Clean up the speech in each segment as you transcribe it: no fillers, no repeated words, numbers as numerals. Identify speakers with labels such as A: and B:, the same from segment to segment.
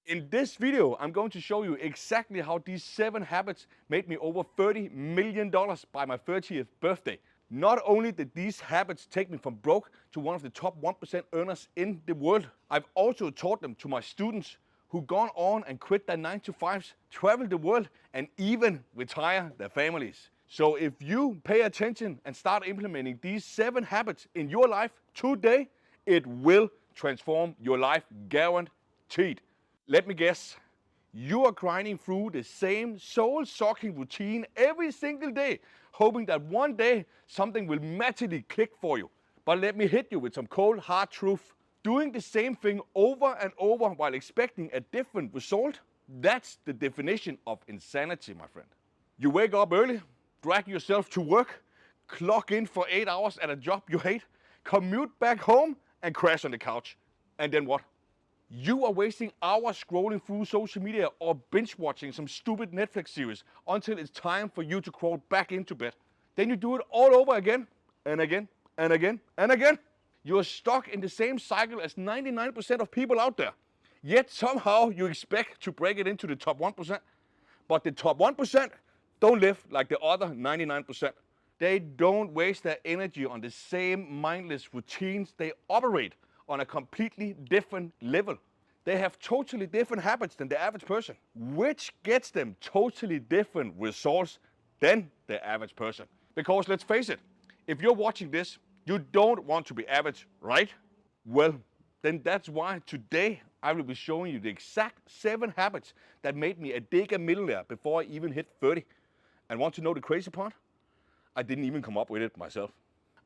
A: In this video, I'm going to show you exactly how these 7 habits made me over $30 million by my 30th birthday. Not only did these habits take me from broke to one of the top 1% earners in the world, I've also taught them to my students who've gone on and quit their 9 to 5s, travel the world, and even retire their families. So if you pay attention and start implementing these 7 habits in your life today, it will transform your life, guaranteed. Let me guess, you are grinding through the same soul-sucking routine every single day, hoping that one day something will magically click for you. But let me hit you with some cold, hard truth. Doing the same thing over and over while expecting a different result, that's the definition of insanity, my friend. You wake up early, drag yourself to work, clock in for 8 hours at a job you hate, commute back home, and crash on the couch. And then what? You are wasting hours scrolling through social media or binge watching some stupid Netflix series until it's time for you to crawl back into bed. Then you do it all over again and again and again and again. You are stuck in the same cycle as 99% of people out there. Yet somehow you expect to break it into the top 1%. But the top 1% don't live like the other 99%. They don't waste their energy on the same mindless routines. They operate on a completely different level. They have totally different habits than the average person, which gets them totally different results than the average person. Because let's face it, if you're watching this, you don't want to be average, right? Well, then that's why today I will be showing you the exact 7 habits that made me a Deca millionaire before I even hit 30. And want to know the crazy part? I didn't even come up with it myself.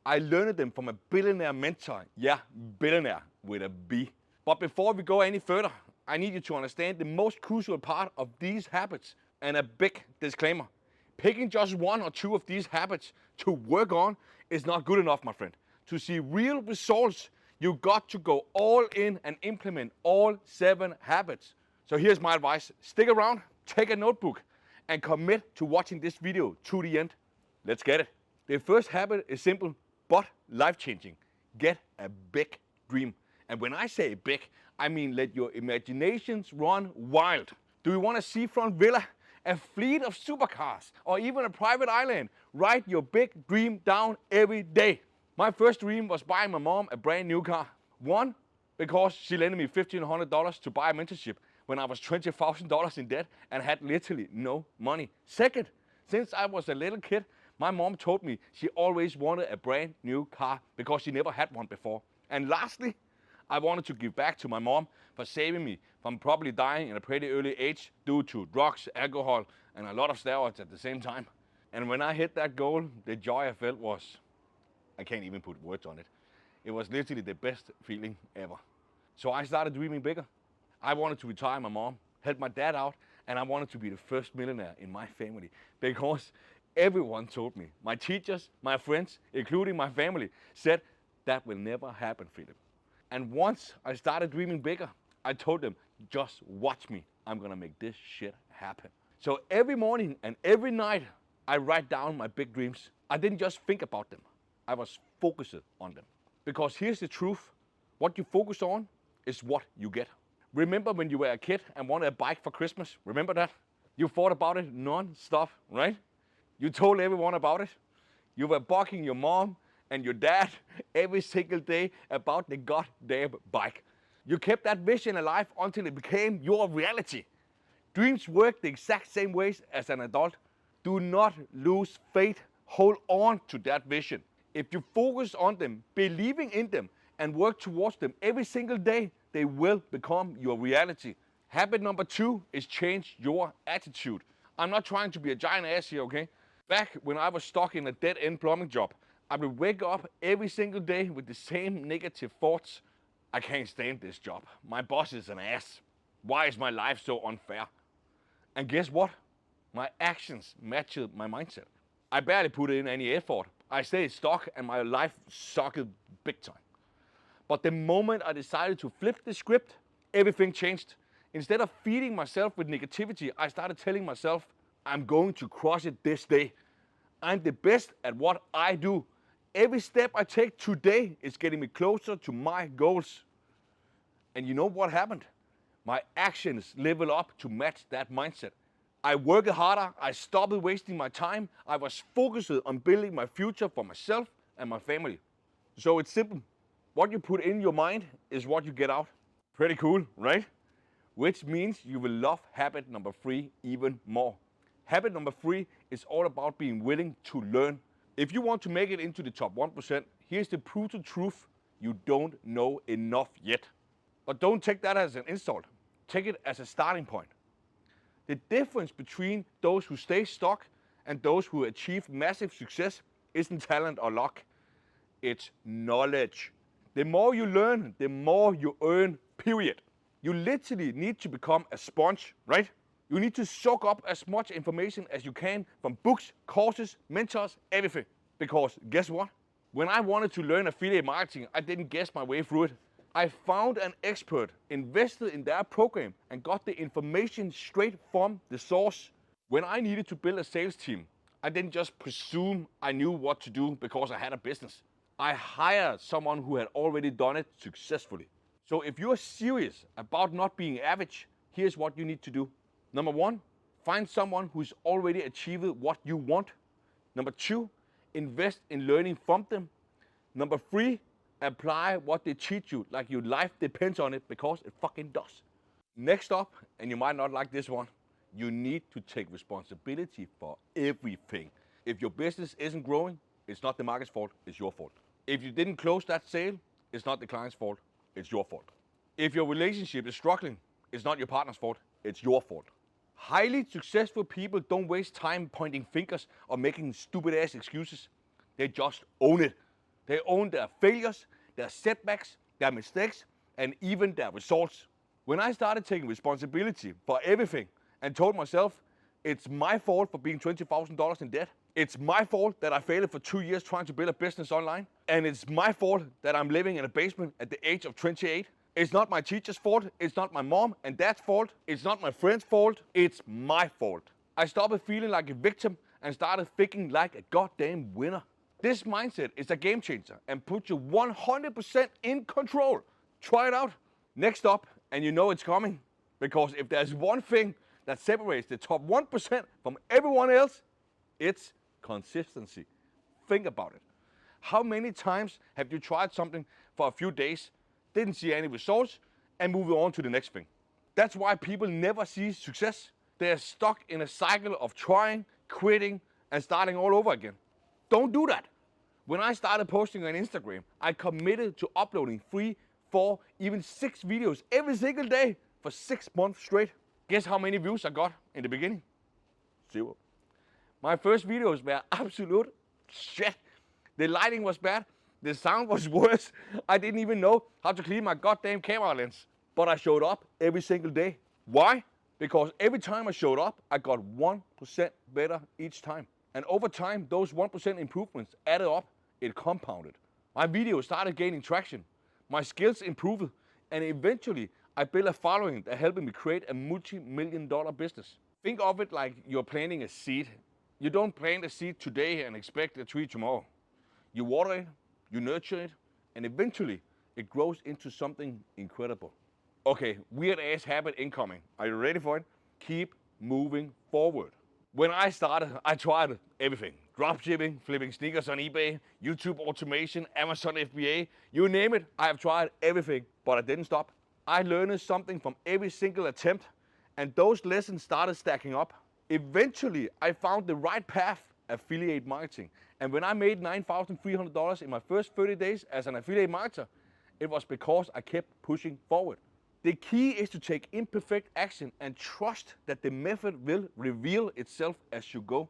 A: I learned them from a billionaire mentor. Yeah, billionaire with a B. But before we go any further, I need you to understand the most crucial part of these habits and a big disclaimer. Picking just 1 or 2 of these habits to work on is not good enough, my friend. To see real results, you got to go all in and implement all 7 habits. So here's my advice. Stick around, take a notebook, and commit to watching this video to the end. Let's get it. The first habit is simple but life-changing. Get a big dream. And when I say big, I mean let your imaginations run wild. Do you want a seafront villa, a fleet of supercars, or even a private island? Write your big dream down every day. My first dream was buying my mom a brand new car. 1, because she lent me $1,500 to buy a mentorship when I was $20,000 in debt and had literally no money. 2nd, since I was a little kid, my mom told me she always wanted a brand new car because she never had one before. And lastly, I wanted to give back to my mom for saving me from probably dying in a pretty early age due to drugs, alcohol, and a lot of steroids at the same time. And when I hit that goal, the joy I felt was, I can't even put words on it. It was literally the best feeling ever. So I started dreaming bigger. I wanted to retire my mom, help my dad out, and I wanted to be the first millionaire in my family because everyone told me, my teachers, my friends, including my family, said that will never happen, Philip. And once I started dreaming bigger, I told them, just watch me. I'm gonna make this shit happen. So every morning and every night, I write down my big dreams. I didn't just think about them. I was focused on them. Because here's the truth. What you focus on is what you get. Remember when you were a kid and wanted a bike for Christmas? Remember that? You thought about it non-stop, right? You told everyone about it. You were bugging your mom and your dad every single day about the goddamn bike. You kept that vision alive until it became your reality. Dreams work the exact same ways as an adult. Do not lose faith. Hold on to that vision. If you focus on them, believing in them, and work towards them every single day, they will become your reality. Habit number 2 is change your attitude. I'm not trying to be a giant ass here, okay? Back when I was stuck in a dead-end plumbing job, I would wake up every single day with the same negative thoughts. I can't stand this job. My boss is an ass. Why is my life so unfair? And guess what? My actions matched my mindset. I barely put in any effort. I stayed stuck and my life sucked big time. But the moment I decided to flip the script, everything changed. Instead of feeding myself with negativity, I started telling myself, I'm going to crush it this day. I'm the best at what I do. Every step I take today is getting me closer to my goals. And you know what happened? My actions level up to match that mindset. I worked harder, I stopped wasting my time, I was focused on building my future for myself and my family. So it's simple. What you put in your mind is what you get out. Pretty cool, right? Which means you will love habit number 3 even more. Habit number 3 is all about being willing to learn. If you want to make it into the top 1%, here's the brutal truth: you don't know enough yet. But don't take that as an insult. Take it as a starting point. The difference between those who stay stuck and those who achieve massive success isn't talent or luck. It's knowledge. The more you learn, the more you earn, period. You literally need to become a sponge, right? You need to soak up as much information as you can from books, courses, mentors, everything. Because guess what? When I wanted to learn affiliate marketing, I didn't guess my way through it. I found an expert, invested in their program, and got the information straight from the source. When I needed to build a sales team, I didn't just presume I knew what to do because I had a business. I hired someone who had already done it successfully. So if you're serious about not being average, here's what you need to do. Number 1, find someone who's already achieved what you want. Number 2, invest in learning from them. Number 3, apply what they teach you like your life depends on it, because it fucking does. Next up, and you might not like this one, you need to take responsibility for everything. If your business isn't growing, it's not the market's fault, it's your fault. If you didn't close that sale, it's not the client's fault, it's your fault. If your relationship is struggling, it's not your partner's fault, it's your fault. Highly successful people don't waste time pointing fingers or making stupid ass excuses. They just own it. They own their failures, their setbacks, their mistakes, and even their results. When I started taking responsibility for everything and told myself it's my fault for being $20,000 in debt, it's my fault that I failed for 2 years trying to build a business online, and it's my fault that I'm living in a basement at the age of 28. It's not my teacher's fault, it's not my mom and dad's fault, it's not my friend's fault, it's my fault. I stopped feeling like a victim and started thinking like a goddamn winner. This mindset is a game changer and puts you 100% in control. Try it out. Next up, and you know it's coming, because if there's one thing that separates the top 1% from everyone else, it's consistency. Think about it. How many times have you tried something for a few days, didn't see any results, and moved on to the next thing? That's why people never see success. They're stuck in a cycle of trying, quitting, and starting all over again. Don't do that. When I started posting on Instagram, I committed to uploading 3, 4, even 6 videos every single day for 6 months straight. Guess how many views I got in the beginning? 0. My first videos were absolute shit. The lighting was bad. The sound was worse. I didn't even know how to clean my goddamn camera lens. But I showed up every single day. Why? Because every time I showed up, I got 1% better each time. And over time, those 1% improvements added up. It compounded. My videos started gaining traction. My skills improved. And eventually, I built a following that helped me create a multi-million-dollar business. Think of it like you're planting a seed. You don't plant a seed today and expect a tree tomorrow. You water it, you nurture it, and eventually it grows into something incredible. Okay, weird ass habit incoming. Are you ready for it? Keep moving forward. When I started, I tried everything. Dropshipping, flipping sneakers on eBay, YouTube automation, Amazon FBA, you name it, I have tried everything, but I didn't stop. I learned something from every single attempt, and those lessons started stacking up. Eventually, I found the right path, affiliate marketing. And when I made $9,300 in my first 30 days as an affiliate marketer, it was because I kept pushing forward. The key is to take imperfect action and trust that the method will reveal itself as you go.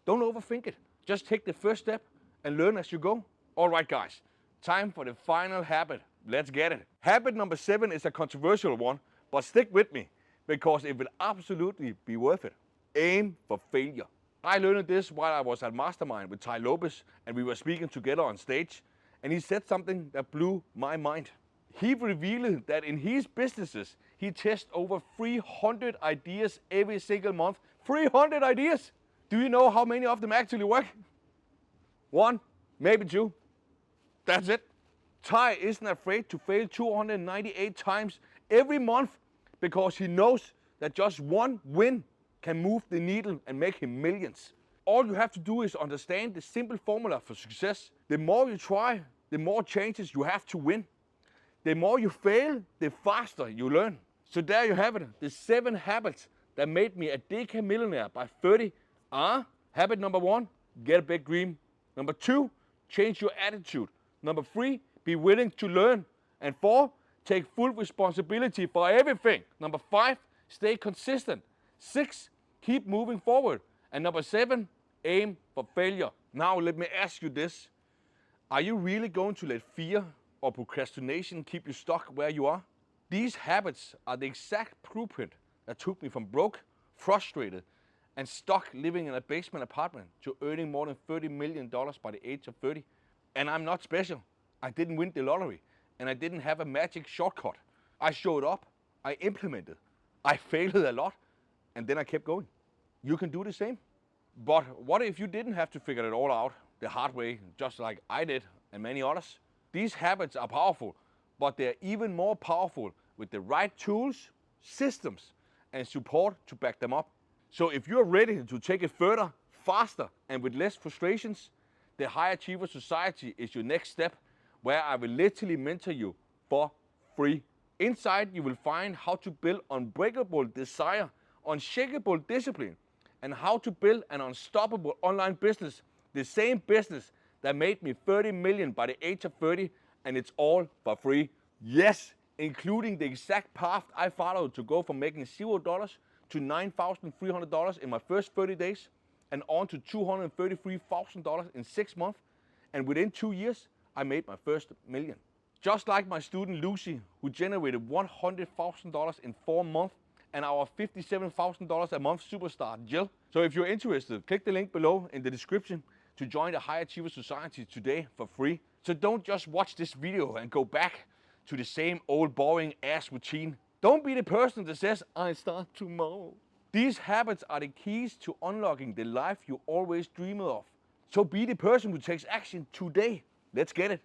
A: Don't overthink it. Just take the first step and learn as you go. All right, guys, time for the final habit. Let's get it. Habit number 7 is a controversial one, but stick with me because it will absolutely be worth it. Aim for failure. I learned this while I was at Mastermind with Ty Lopez, and we were speaking together on stage, and he said something that blew my mind. He revealed that in his businesses, he tests over 300 ideas every single month. 300 ideas! Do you know how many of them actually work? 1, maybe 2. That's it. Ty isn't afraid to fail 298 times every month because he knows that just one win can move the needle and make him millions. All you have to do is understand the simple formula for success. The more you try, the more chances you have to win. The more you fail, the faster you learn. So there you have it, the 7 habits that made me a Deca millionaire by 30 are: habit number 1, get a big dream. Number 2, change your attitude. Number 3, be willing to learn. And 4, take full responsibility for everything. Number 5, stay consistent. 6, keep moving forward. And number 7, aim for failure. Now let me ask you this. Are you really going to let fear or procrastination keep you stuck where you are? These habits are the exact blueprint that took me from broke, frustrated, and stuck living in a basement apartment to earning more than $30 million by the age of 30. And I'm not special. I didn't win the lottery, and I didn't have a magic shortcut. I showed up, I implemented, I failed a lot, and then I kept going. You can do the same. But what if you didn't have to figure it all out the hard way, just like I did and many others? These habits are powerful, but they're even more powerful with the right tools, systems, and support to back them up. So if you're ready to take it further, faster, and with less frustrations, the High Achiever Society is your next step, where I will literally mentor you for free. Inside, you will find how to build unbreakable desire, unshakable discipline, and how to build an unstoppable online business, the same business that made me 30 million by the age of 30, and it's all for free. Yes, including the exact path I followed to go from making $0 to $9,300 in my first 30 days, and on to $233,000 in 6 months, and within 2 years, I made my first million. Just like my student Lucy, who generated $100,000 in 4 months, and our $57,000 a month superstar Jill. So if you're interested, click the link below in the description to join the High Achiever Society today for free. So don't just watch this video and go back to the same old boring ass routine. Don't be the person that says, I start tomorrow. These habits are the keys to unlocking the life you always dreamed of. So be the person who takes action today. Let's get it.